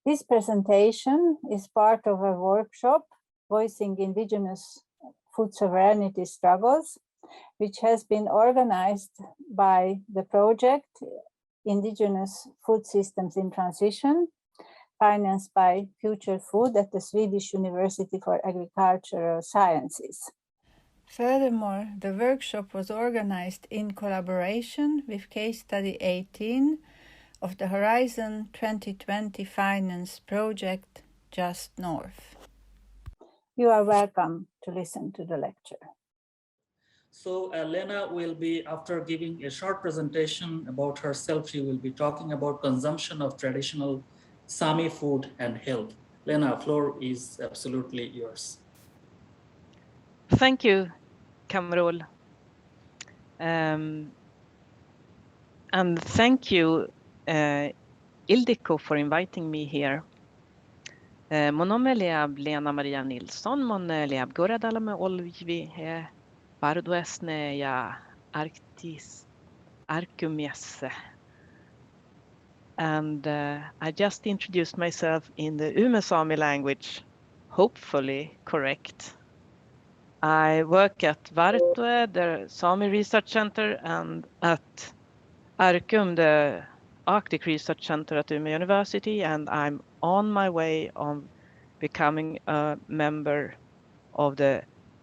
This presentation is part of a workshop voicing indigenous food sovereignty struggles, which has been organized by the project Indigenous Food Systems in Transition, financed by Future Food at the Swedish University for Agricultural Sciences. Furthermore, the workshop was organized in collaboration with Case Study 18 of the Horizon 2020 Finance project Just North. You are welcome to listen to the lecture. So Lena will be, after giving a short presentation about herself, she will be talking about consumption of traditional Sami food and health. Lena, floor is absolutely yours. Thank you, Kamrul. And thank you, Ildiko, for inviting me here. Mon nom est Leab Lena Maria Nilsson, mon Leab Goradala me Olvi he Bardoesne ya Arktis Arkumiesse. And I just introduced myself in the Ume Sami language, hopefully correct. I work at Vartue, the Sami Research Center, and at Arkum, the Arctic Research Center at Umeå University, and I'm on my way on becoming a member of the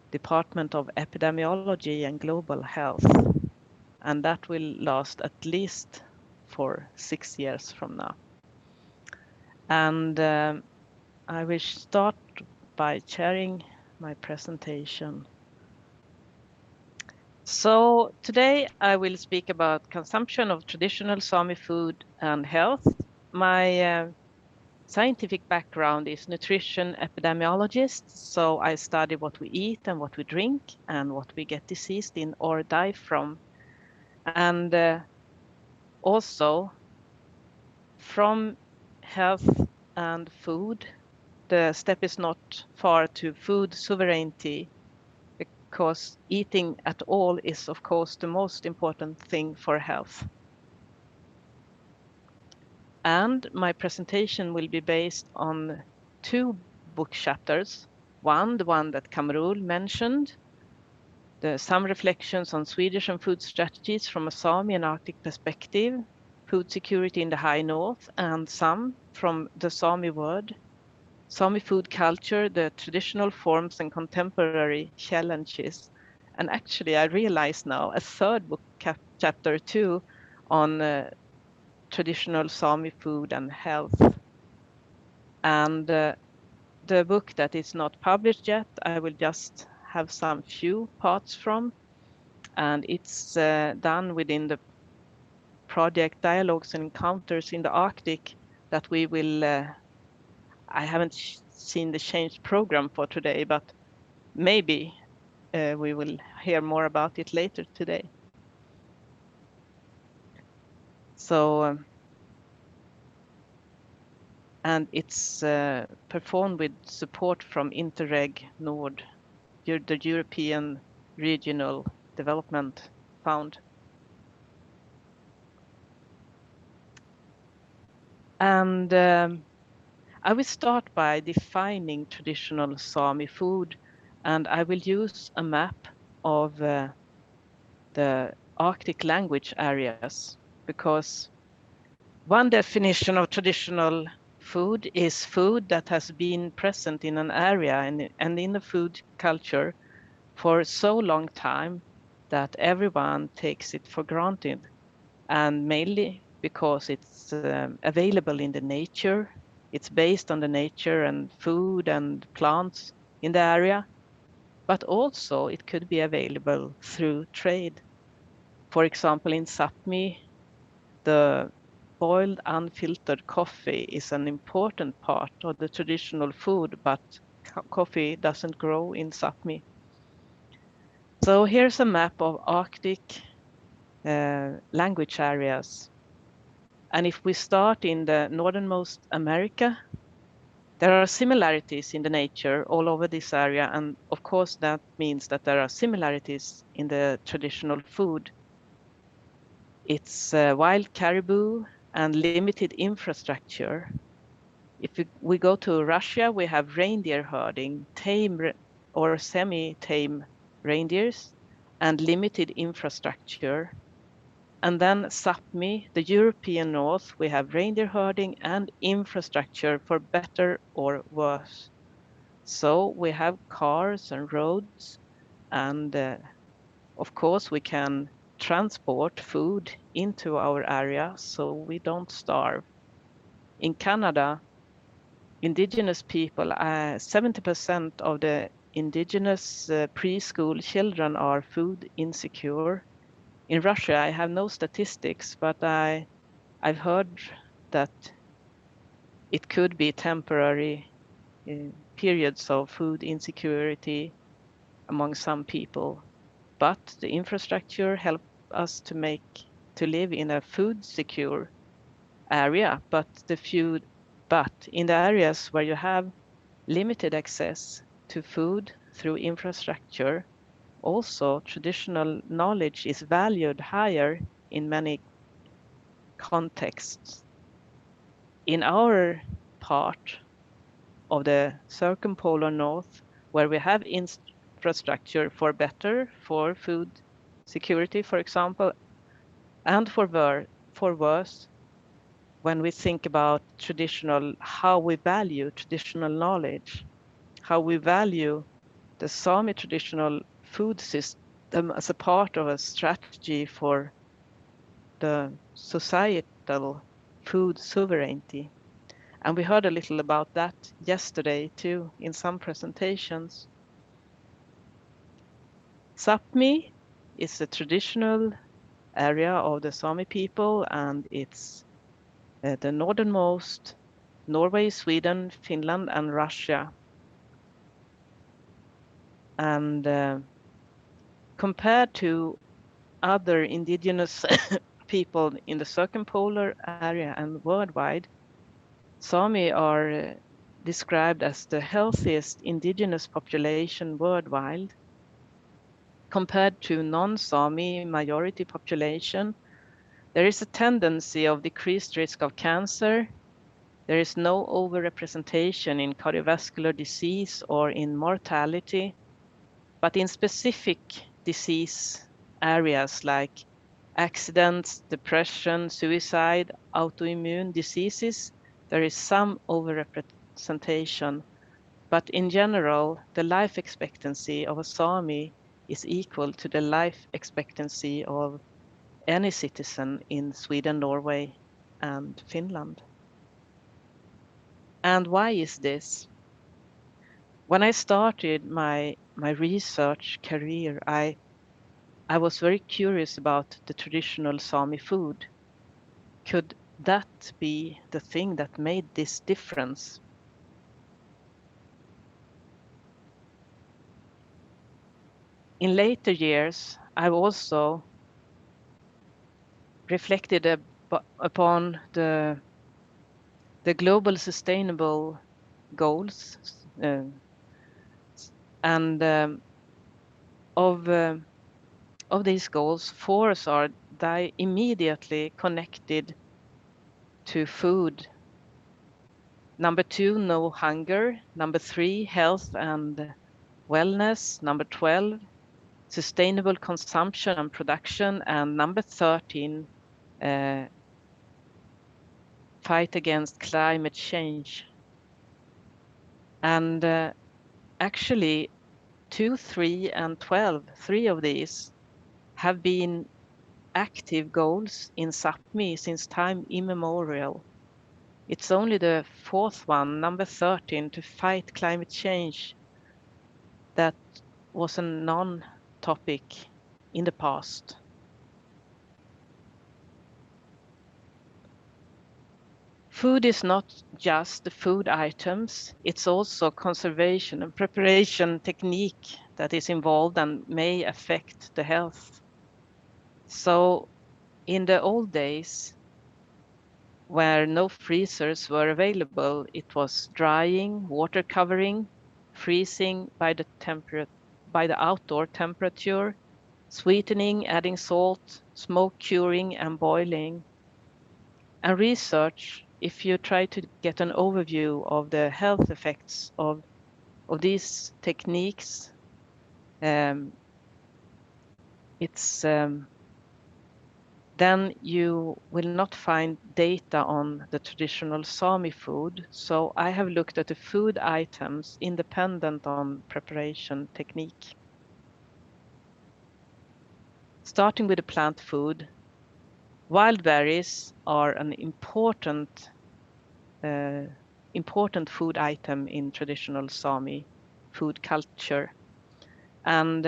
Department of Epidemiology and Global Health. And that will last at least for 6 years from now. And I will start by sharing my presentation. So today I will speak about consumption of traditional Sami food and health. My scientific background is nutrition epidemiologist, so I study what we eat and what we drink and what we get diseased in or die from. And also from health and food, the step is not far to food sovereignty, because eating at all is, of course, the most important thing for health. And my presentation will be based on 2 book chapters. One, the one that Kamrul mentioned, Some Reflections on Swedish and Food Strategies from a Sami and Arctic Perspective, Food Security in the High North, and some from the Sami Word, Sami Food Culture, the Traditional Forms and Contemporary Challenges. And actually, I realize now a 3rd book, chapter 2, on traditional Sami food and health. And the book that is not published yet, I will just have some few parts from. And it's done within the project Dialogues and Encounters in the Arctic that we will, I haven't seen the changed program for today, but maybe we will hear more about it later today. So, and it's performed with support from Interreg Nord, the European Regional Development Fund. And I will start by defining traditional Sami food, and I will use a map of the Arctic language areas, because one definition of traditional food is food that has been present in an area and in the food culture for so long time that everyone takes it for granted, and mainly because it's available in the nature. It's based on the nature and food and plants in the area, but also it could be available through trade. For example, in Sápmi, the boiled unfiltered coffee is an important part of the traditional food, but coffee doesn't grow in Sápmi. So here's a map of Arctic language areas. And if we start in the northernmost America, there are similarities in the nature all over this area. And of course, that means that there are similarities in the traditional food. It's wild caribou and limited infrastructure. If we go to Russia, we have reindeer herding, tame or semi-tame reindeers, and limited infrastructure. And then Sápmi, the European North, we have reindeer herding and infrastructure for better or worse. So we have cars and roads, and of course we can transport food into our area so we don't starve. In Canada, indigenous people, 70% of the indigenous preschool children are food insecure. In Russia, I have no statistics, but I've heard that it could be temporary periods of food insecurity among some people, but the infrastructure help us to live in a food secure area. But in the areas where you have limited access to food through infrastructure, also traditional knowledge is valued higher in many contexts. In our part of the circumpolar north, where we have infrastructure for food security, for example, and for worse, when we think about how we value traditional knowledge, how we value the Sami traditional food system as a part of a strategy for the societal food sovereignty. And we heard a little about that yesterday too in some presentations. Sápmi is a traditional area of the Sami people, and it's the northernmost Norway, Sweden, Finland, and Russia. And compared to other indigenous people in the circumpolar area and worldwide, Sami are described as the healthiest indigenous population worldwide. Compared to non-Sami majority population, there is a tendency of decreased risk of cancer. There is no overrepresentation in cardiovascular disease or in mortality, but in specific disease areas like accidents, depression, suicide, autoimmune diseases, there is some overrepresentation. But in general, the life expectancy of a Sami is equal to the life expectancy of any citizen in Sweden, Norway, and Finland. And why is this? When I started my research career, I was very curious about the traditional Sami food. Could that be the thing that made this difference? In later years, I've also reflected upon the global sustainable goals, and of these goals, 4 are immediately connected to food. Number 2, no hunger. Number 3, health and wellness. Number 12, sustainable consumption and production. And number 13, fight against climate change. And actually 2, 3, and 12, 3 of these have been active goals in Sápmi since time immemorial. It's only the 4th one, number 13, to fight climate change, that was a non-topic in the past. Food is not just the food items, it's also conservation and preparation technique that is involved and may affect the health. So in the old days, where no freezers were available, it was drying, water covering, freezing by the outdoor temperature, sweetening, adding salt, smoke curing, and boiling. And research if you try to get an overview of the health effects of these techniques, then you will not find data on the traditional Sami food. So I have looked at the food items independent on preparation technique. Starting with the plant food, wild berries are an important food item in traditional Sami food culture. And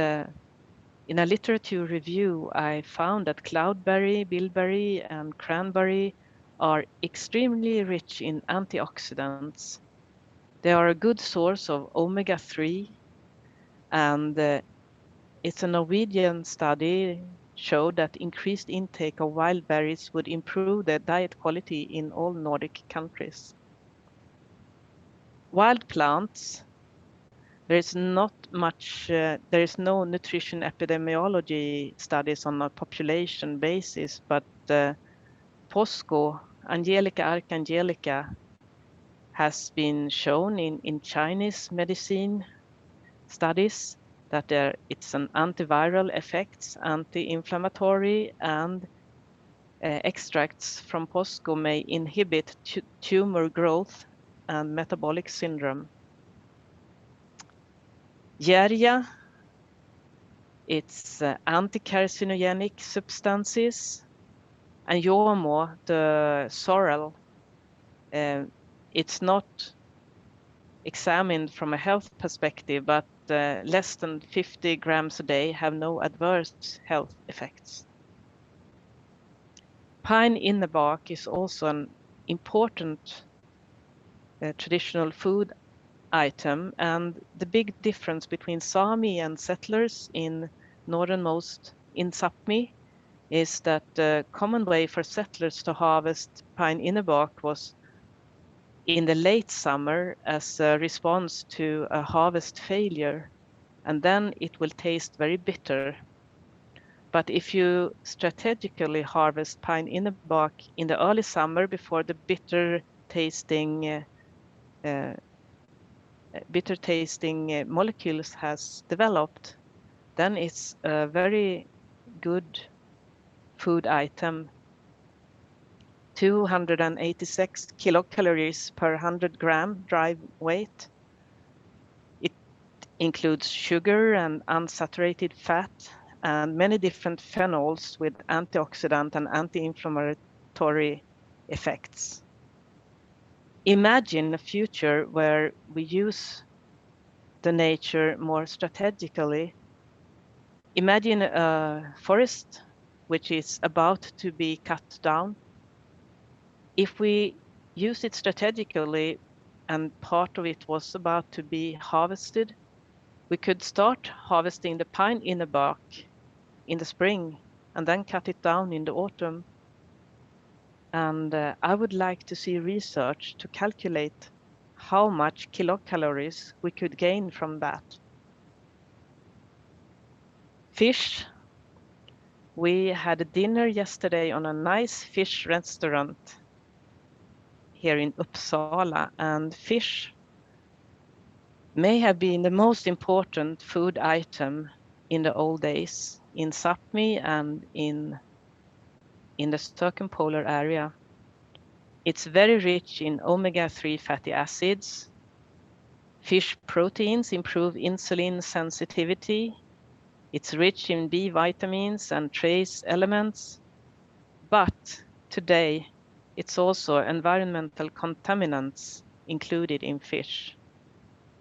in a literature review, I found that cloudberry, bilberry, and cranberry are extremely rich in antioxidants. They are a good source of omega-3, and it's a Norwegian study showed that increased intake of wild berries would improve the diet quality in all Nordic countries. Wild plants, there is no nutrition epidemiology studies on a population basis, but POSCO, Angelica archangelica, has been shown in Chinese medicine studies that it's an antiviral effects, anti-inflammatory, and extracts from POSCO may inhibit tumor growth and metabolic syndrome. Järja, it's anti-carcinogenic substances, and Jormo, the sorrel, it's not examined from a health perspective, but less than 50 grams a day have no adverse health effects. Pine inner bark is also an important traditional food item, and the big difference between Sami and settlers in northernmost in Sápmi is that the common way for settlers to harvest pine inner bark was in the late summer as a response to a harvest failure, and then it will taste very bitter. But if you strategically harvest pine inner bark in the early summer before the bitter tasting molecules has developed, then it's a very good food item. 286 kilocalories per 100 gram dry weight. It includes sugar and unsaturated fat and many different phenols with antioxidant and anti-inflammatory effects. Imagine a future where we use the nature more strategically. Imagine a forest which is about to be cut down. If we use it strategically and part of it was about to be harvested, we could start harvesting the pine inner bark in the spring and then cut it down in the autumn. And I would like to see research to calculate how much kilocalories we could gain from that. Fish. We had a dinner yesterday on a nice fish restaurant here in Uppsala, and fish may have been the most important food item in the old days in Sápmi and in the circumpolar area. It's very rich in omega-3 fatty acids. Fish proteins improve insulin sensitivity. It's rich in B vitamins and trace elements. But today, it's also environmental contaminants included in fish.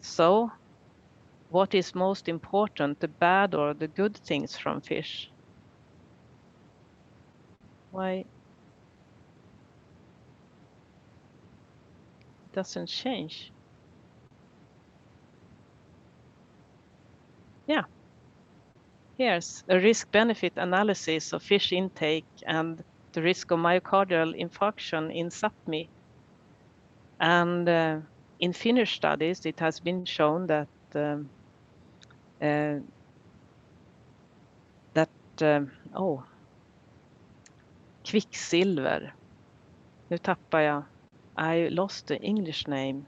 So, what is most important, the bad or the good things from fish? Why it doesn't change? Yeah. Here's a risk-benefit analysis of fish intake and the risk of myocardial infarction in Sápmi. And in Finnish studies, it has been shown that kvicksilver. Nu tappar jag I lost the English name.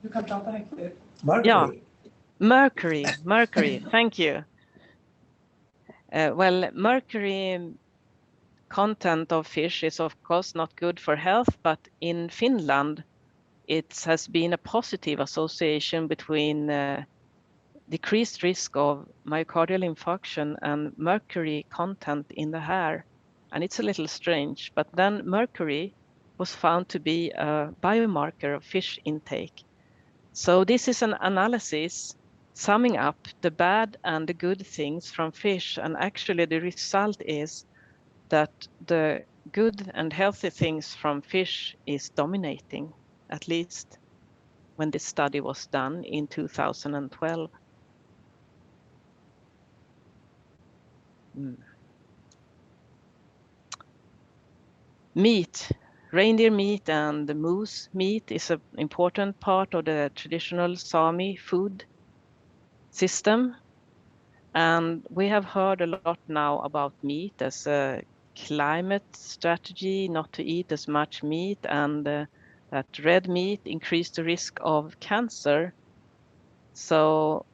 Du kan prata högt ut. Mercury. Yeah, mercury, thank you. Well, mercury content of fish is of course not good for health, but in Finland, it has been a positive association between decreased risk of myocardial infarction and mercury content in the hair. And it's a little strange, but then mercury was found to be a biomarker of fish intake. So this is an analysis summing up the bad and the good things from fish. And actually the result is that the good and healthy things from fish is dominating, at least when this study was done in 2012. Meat, reindeer meat and the moose meat is an important part of the traditional Sami food system. And we have heard a lot now about meat as a climate strategy, not to eat as much meat, and that red meat increased the risk of cancer. So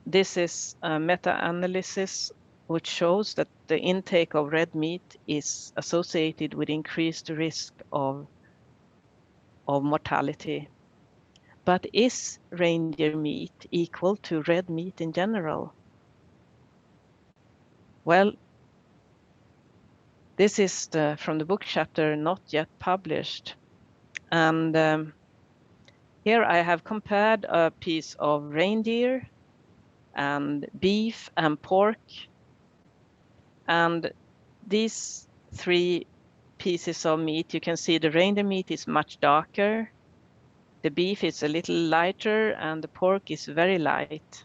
this is a meta-analysis which shows that the intake of red meat is associated with increased risk of mortality. But is reindeer meat equal to red meat in general? Well, this is from the book chapter not yet published. And here I have compared a piece of reindeer and beef and pork. And these three pieces of meat, you can see the reindeer meat is much darker. The beef is a little lighter and the pork is very light.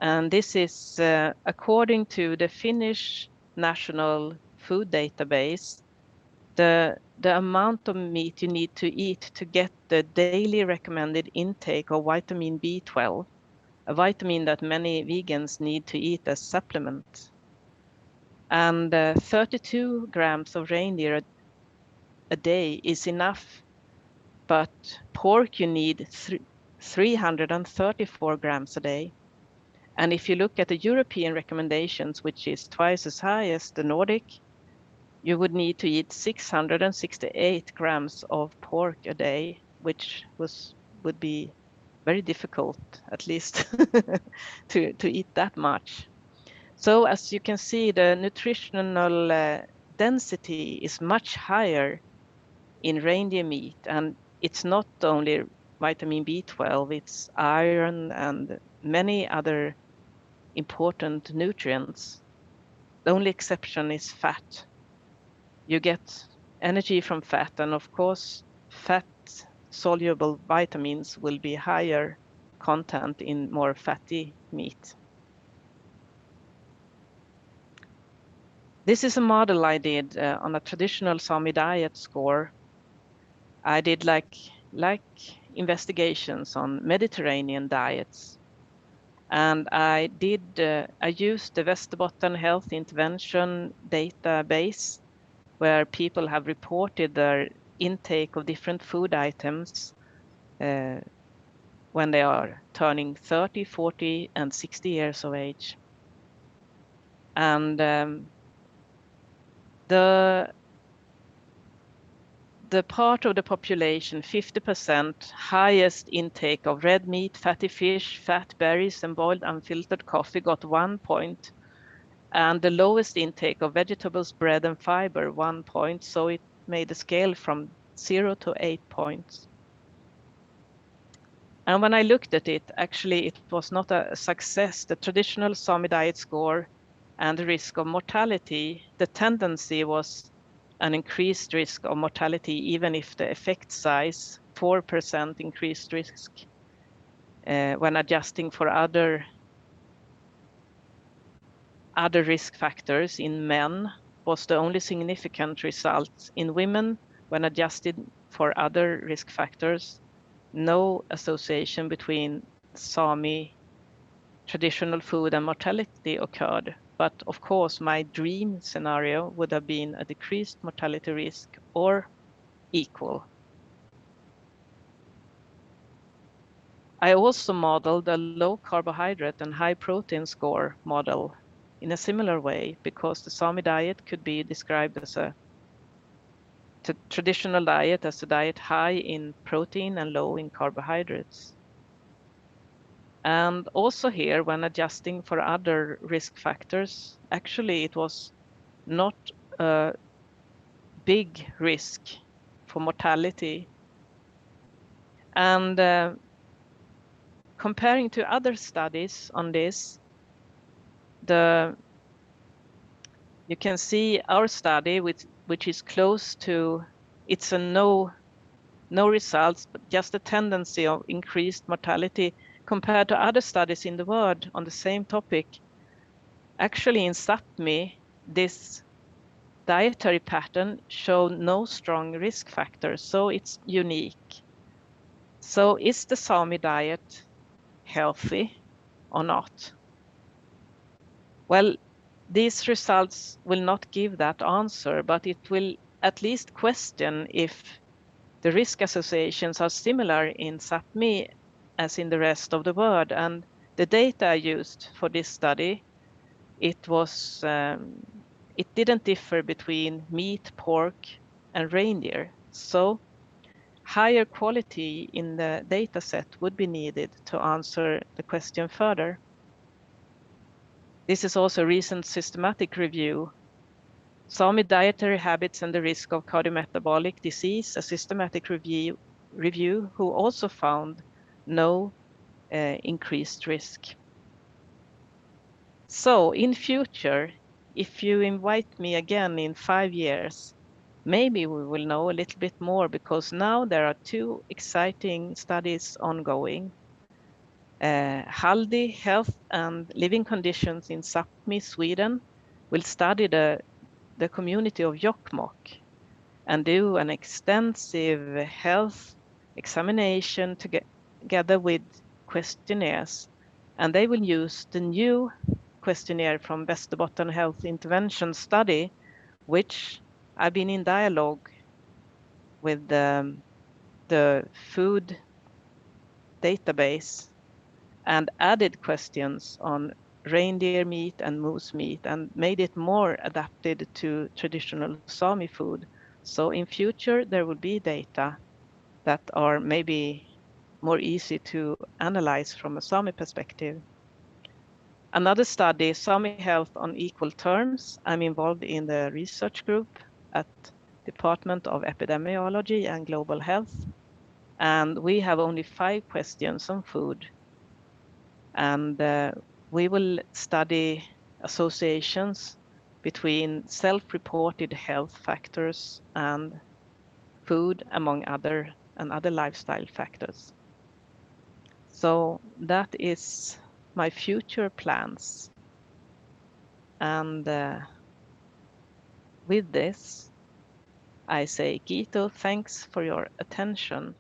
And this is according to the Finnish National Food Database, the amount of meat you need to eat to get the daily recommended intake of vitamin B12, a vitamin that many vegans need to eat as supplement. And 32 grams of reindeer a day is enough, but pork you need 334 grams a day. And if you look at the European recommendations, which is twice as high as the Nordic, you would need to eat 668 grams of pork a day, which would be very difficult, at least, to eat that much. So as you can see, the nutritional density is much higher in reindeer meat, and it's not only vitamin B12, it's iron and many other important nutrients. The only exception is fat. You get energy from fat, and of course, fat soluble vitamins will be higher content in more fatty meat. This is a model I did on a traditional Sami diet score. I did like investigations on Mediterranean diets. And I used the Västerbotten Health Intervention database, where people have reported their intake of different food items when they are turning 30, 40, and 60 years of age. And the part of the population, 50%, highest intake of red meat, fatty fish, fat berries, and boiled unfiltered coffee got 1 point. And the lowest intake of vegetables, bread, and fiber, 1 point. So it made a scale from 0 to 8 points. And when I looked at it, actually, it was not a success. The traditional Sami diet score and the risk of mortality, the tendency was an increased risk of mortality, even if the effect size, 4% increased risk when adjusting for other risk factors in men, was the only significant result. In women, when adjusted for other risk factors, no association between Sami traditional food and mortality occurred. but of course my dream scenario would have been a decreased mortality risk or equal. I also modeled a low carbohydrate and high protein score model in a similar way, because the Sami diet could be described as a traditional diet, as a diet high in protein and low in carbohydrates. And also here, when adjusting for other risk factors, actually it was not a big risk for mortality. And comparing to other studies on this, you can see our study, which is close to, it's a no results, but just a tendency of increased mortality compared to other studies in the world on the same topic. Actually, in Sapmi, this dietary pattern showed no strong risk factors, so it's unique. So is the Sami diet healthy or not? Well, these results will not give that answer, but it will at least question if the risk associations are similar in Sapmi as in the rest of the world. And the data I used for this study, it didn't differ between meat, pork, and reindeer. So higher quality in the data set would be needed to answer the question further. This is also a recent systematic review. Sami dietary habits and the risk of cardiometabolic disease, a systematic review who also found no increased risk. So in future, if you invite me again in 5 years, maybe we will know a little bit more, because now there are 2 exciting studies ongoing. Haldi Health and Living Conditions in Sapmi, Sweden, will study the community of Jokkmokk and do an extensive health examination together with questionnaires. And they will use the new questionnaire from Västerbotten Health Intervention Study, which I've been in dialogue with the food database and added questions on reindeer meat and moose meat and made it more adapted to traditional Sami food. So in future, there will be data that are maybe more easy to analyze from a Sami perspective. Another study, Sami Health on Equal Terms. I'm involved in the research group at Department of Epidemiology and Global Health. And we have only 5 questions on food. And we will study associations between self-reported health factors and food, among other lifestyle factors. So that is my future plans. And with this, I say, Gito, thanks for your attention.